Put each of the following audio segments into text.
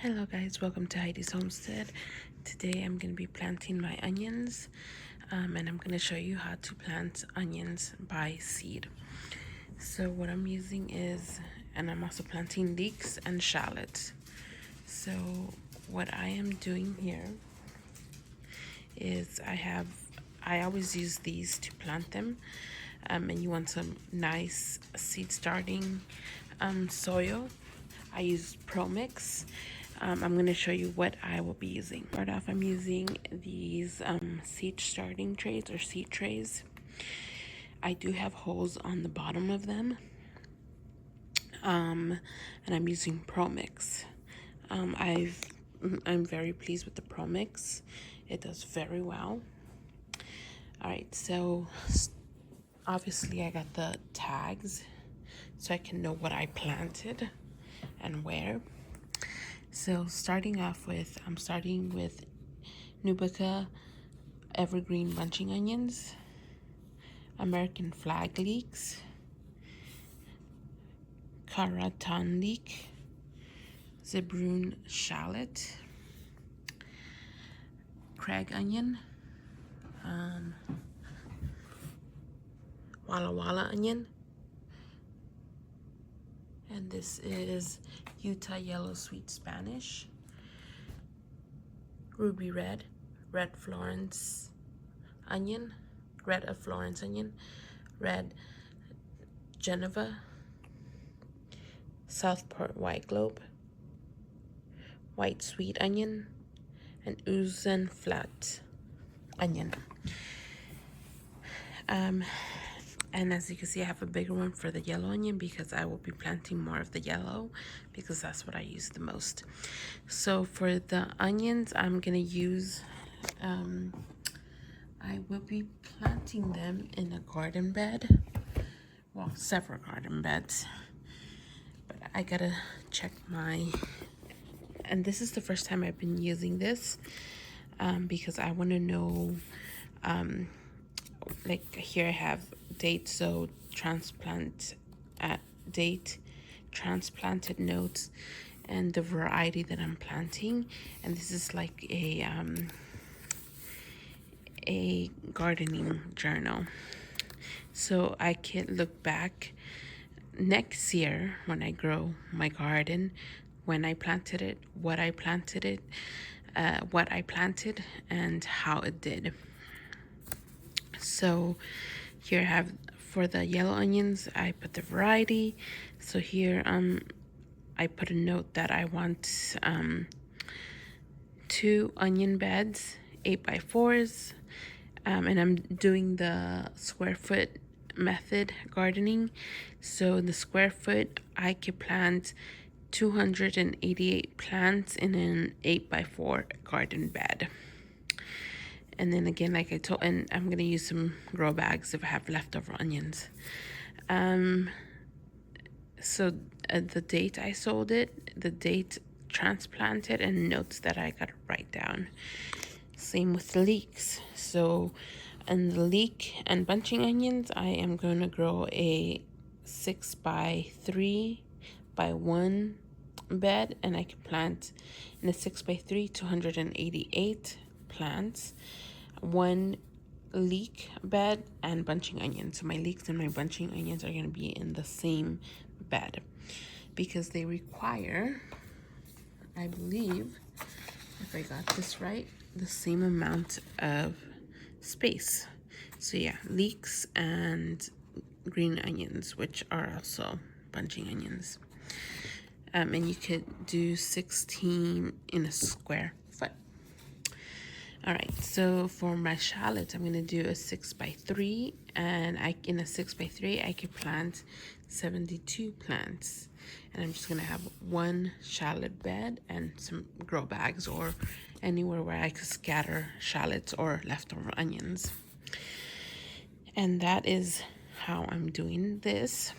Hello guys, welcome to Heidi's Homestead. Today I'm going to be planting my onions and I'm going to show you how to plant onions by seed. So what I'm using is, and I'm also planting leeks and shallots. So what I am doing here is I always use these to plant them, and you want some nice seed starting soil. I use ProMix. I'm going to show you what I will be using. Start off, I'm using these seed starting trays or seed trays. I do have holes on the bottom of them, and I'm using ProMix. I'm very pleased with the ProMix. It does very well. All right, so obviously I got the tags so I can know what I planted and where. So starting off with, I'm starting with Nubica Evergreen Bunching Onions, American Flag Leeks, Caratan Leek, Zebrun Shallot, Craig Onion, Walla Walla Onion, and this is Utah Yellow Sweet Spanish, Ruby Red, Red Florence Onion, Red of Florence Onion, Red Geneva, Southport White Globe, White Sweet Onion, and Uzen Flat Onion. And as you can see, I have a bigger one for the yellow onion because I will be planting more of the yellow because that's what I use the most. So for the onions, I'm gonna use, I will be planting them in a garden bed. Well, several garden beds. But I gotta check and this is the first time I've been using this because I want to know, like here I have date, so transplant date, transplanted notes, and the variety that I'm planting. And this is like a gardening journal, so I can look back next year when I grow my garden, when I planted it, what I planted, and how it did. So here I have, for the yellow onions, I put the variety. So here I put a note that I want 2 onion beds, 8x4s, and I'm doing the square foot method gardening. So in the square foot, I could plant 288 plants in an 8x4 garden bed. And then again, like I told, and I'm gonna use some grow bags if I have leftover onions. So the date I sold it, the date transplanted, and notes that I gotta write down. Same with the leeks. So in the leek and bunching onions, I am gonna grow a 6x3 by 1 bed, and I can plant in a 6x3 288 plants, 1 leek bed and bunching onions. So my leeks and my bunching onions are going to be in the same bed because they require, I believe, if I got this right, the same amount of space. So yeah, leeks and green onions, which are also bunching onions. And you could do 16 in a square foot. All right, so for my shallots, I'm going to do a 6x3, and in a 6x3, I could plant 72 plants. And I'm just going to have 1 shallot bed and some grow bags or anywhere where I could scatter shallots or leftover onions. And that is how I'm doing this.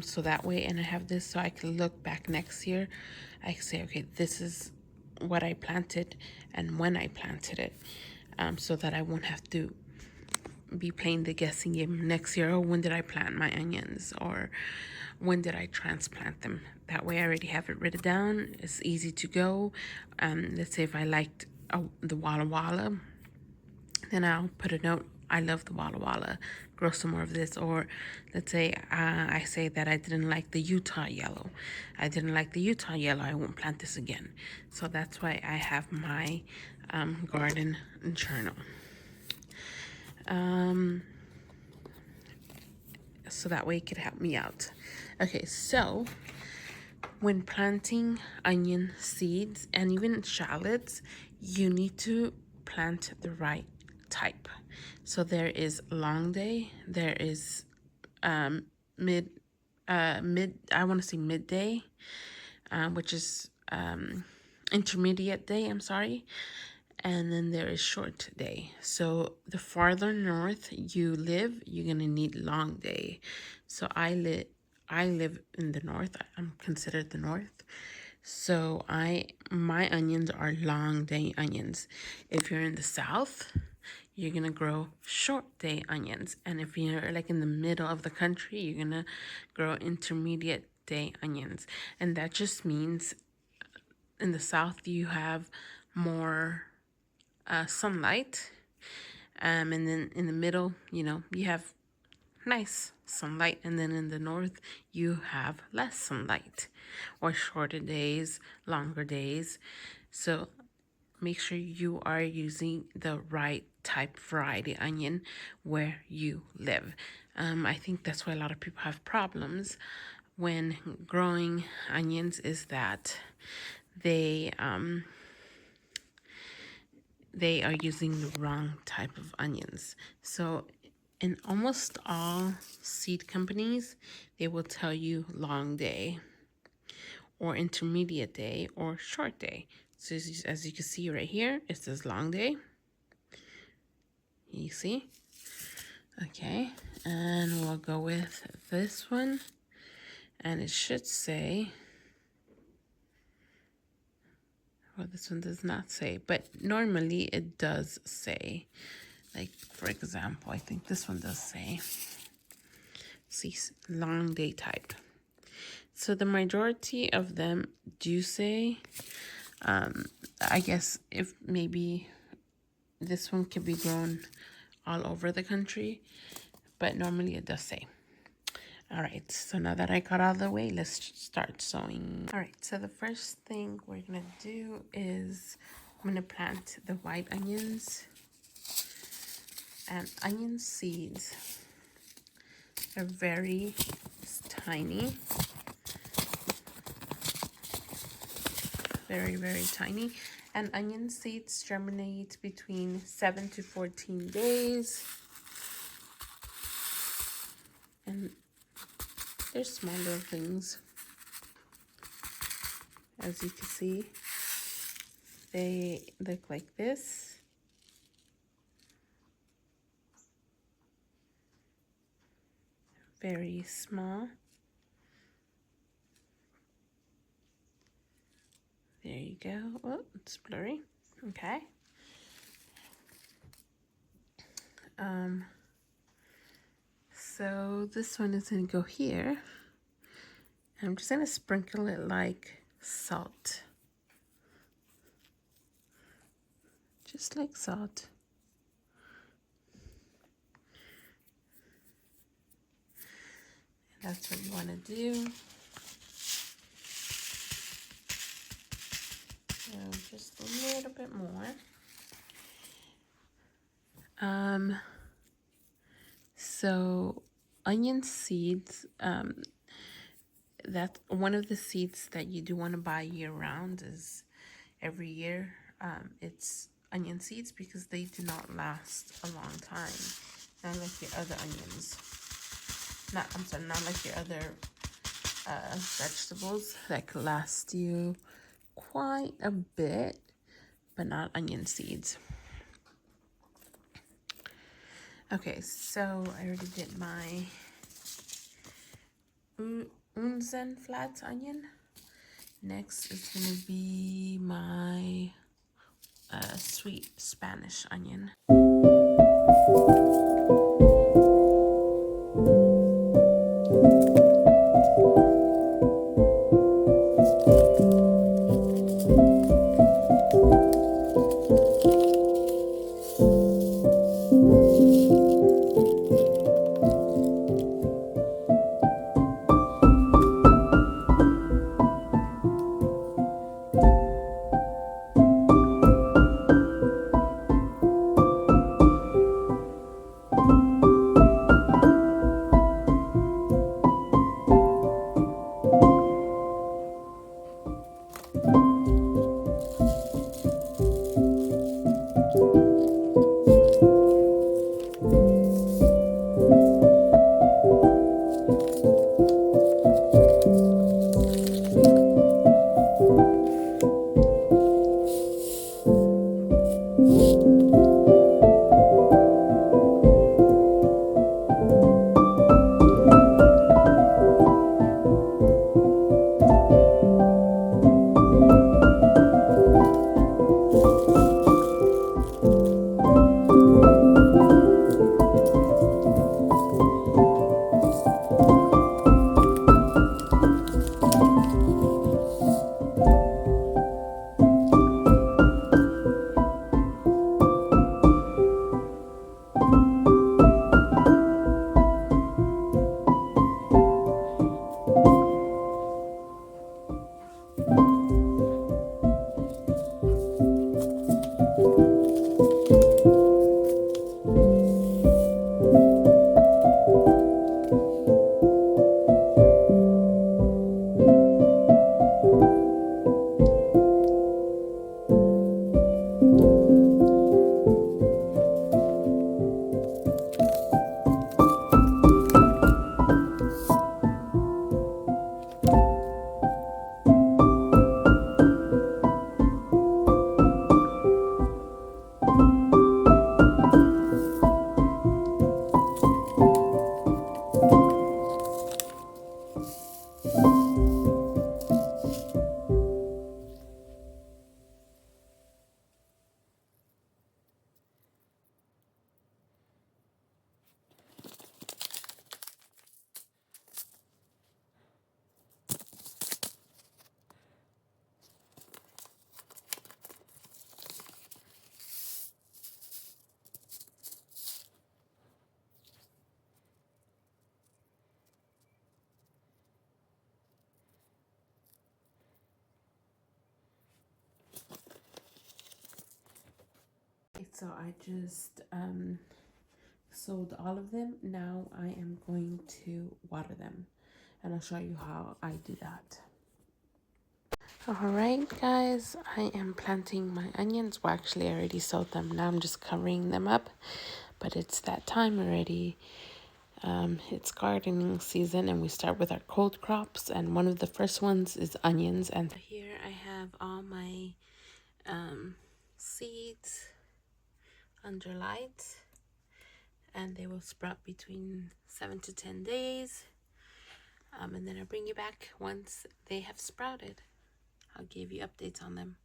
So that way, and I have this so I can look back next year. I can say, okay, this is what I planted and when I planted it, so that I won't have to be playing the guessing game next year. Oh, when did I plant my onions, or when did I transplant them? That way I already have it written down. It's easy to go. Let's say if I liked the Walla Walla, then I'll put a note, I love the Walla Walla, grow some more of this. Or let's say I say that I didn't like the Utah yellow. I didn't like the Utah yellow. I won't plant this again. So that's why I have my garden journal. So that way it could help me out. Okay, so when planting onion seeds and even shallots, you need to plant the right type. So there is long day, there is mid I want to say midday, which is intermediate day, I'm sorry, and then there is short day. So the farther north you live, you're gonna need long day. So I live in the north. I'm considered the north. So my onions are long day onions. If you're in the south, you're gonna grow short day onions. And if you're like in the middle of the country, you're gonna grow intermediate day onions. And that just means in the south you have more sunlight, and then in the middle, you have nice sunlight, and then in the north you have less sunlight, or shorter days, longer days. So make sure you are using the right type variety onion where you live. I think that's why a lot of people have problems when growing onions, is that they are using the wrong type of onions. So in almost all seed companies, they will tell you long day or intermediate day or short day. So as you can see right here, it says long day. You see? Okay, and we'll go with this one. And it should say, well, this one does not say, but normally it does say. Like, for example, I think this one does say, see, long day type. So the majority of them do say, I guess if maybe this one could be grown all over the country, but normally it does say. All right, so now that I got out of the way, let's start sowing. All right, so the first thing we're gonna do is I'm gonna plant the white onions. And onion seeds are very tiny, very, very tiny. And onion seeds germinate between 7 to 14 days. And they're small little things. As you can see, they look like this. Very small. There you go. Oh, it's blurry. Okay. So this one is gonna go here. I'm just gonna sprinkle it like salt. Just like salt. And that's what you want to do. So just a little bit more. So onion seeds, that's one of the seeds that you do want to buy year round. Is every year, it's onion seeds, because they do not last a long time, not like your other onions. Not like your other vegetables that could last you quite a bit, but not onion seeds. Okay, so I already did my Unzen flat onion. Next is gonna be my sweet Spanish onion. So I just sowed all of them. Now I am going to water them, and I'll show you how I do that. Alright guys, I am planting my onions. Well, actually I already sowed them. Now I'm just covering them up, but it's that time already. It's gardening season and we start with our cold crops, and one of the first ones is onions. And here I have all my seeds under light, and they will sprout between 7 to 10 days, and then I'll bring you back once they have sprouted. I'll give you updates on them.